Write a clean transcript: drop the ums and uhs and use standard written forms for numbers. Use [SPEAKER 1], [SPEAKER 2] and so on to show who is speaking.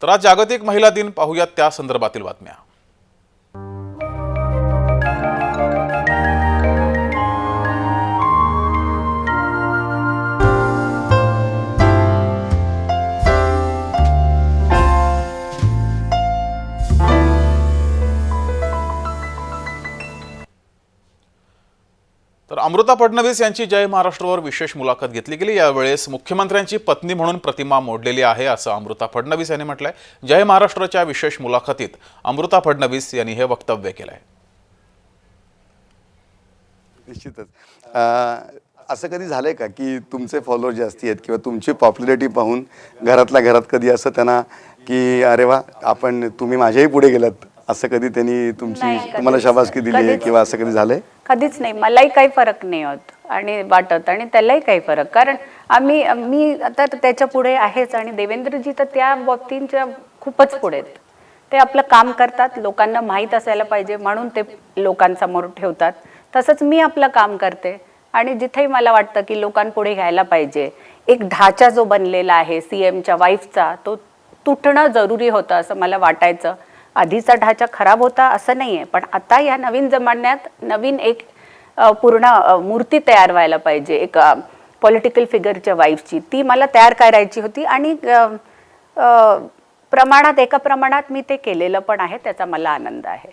[SPEAKER 1] तर आज जागतिक महिला दिन, पाहूयात त्या संदर्भातील बातम्या। तर अमृता फडणवीस यांची जय महाराष्ट्रवर विशेष मुलाखत घेतली गेली। यावेळेस मुख्यमंत्र्यांची पत्नी म्हणून प्रतिमा मोडलेली आहे असं अमृता फडणवीस यांनी म्हटलंय। जय महाराष्ट्रच्या विशेष मुलाखतीत अमृता फडणवीस यांनी हे वक्तव्य केलंय।
[SPEAKER 2] निश्चितच असं कधी झालंय का की तुमचे फॉलोअर जास्ती आहेत किंवा तुमची पॉप्युलॅरिटी पाहून घरातल्या घरात कधी असं त्यांना की अरे वा आपण तुम्ही माझ्याही पुढे गेलात, असं कधी त्यांनी तुम्हाला शाबासकी दिली आहे किंवा असं कधी झालंय?
[SPEAKER 3] कधीच नाही। मलाही काही फरक नाही होत आणि वाटत आणि त्यालाही काही फरक, कारण मी आता त्याच्या पुढे आहेच आणि देवेंद्रजी तर त्या बाबतींच्या खूपच पुढे आहेत। ते आपलं काम करतात, लोकांना माहीत असायला पाहिजे म्हणून ते लोकांसमोर ठेवतात। तसंच मी आपलं काम करते आणि जिथेही मला वाटतं की लोकांपुढे घ्यायला पाहिजे, एक ढाचा जो बनलेला आहे सीएमच्या वाईफचा, तो तुटणं जरुरी होतं असं मला वाटायचं। आधीचा ढाचा खराब होता असं नाहीये, पण आता या नवीन जमान्यात नवीन एक पूर्ण मूर्ती तयार व्हायला पाहिजे, एक पॉलिटिकल फिगरच्या वाईफची। ती मला तयार करायची होती आणि एका प्रमाणात मी ते केलेलं पण आहे, त्याचा मला आनंद आहे।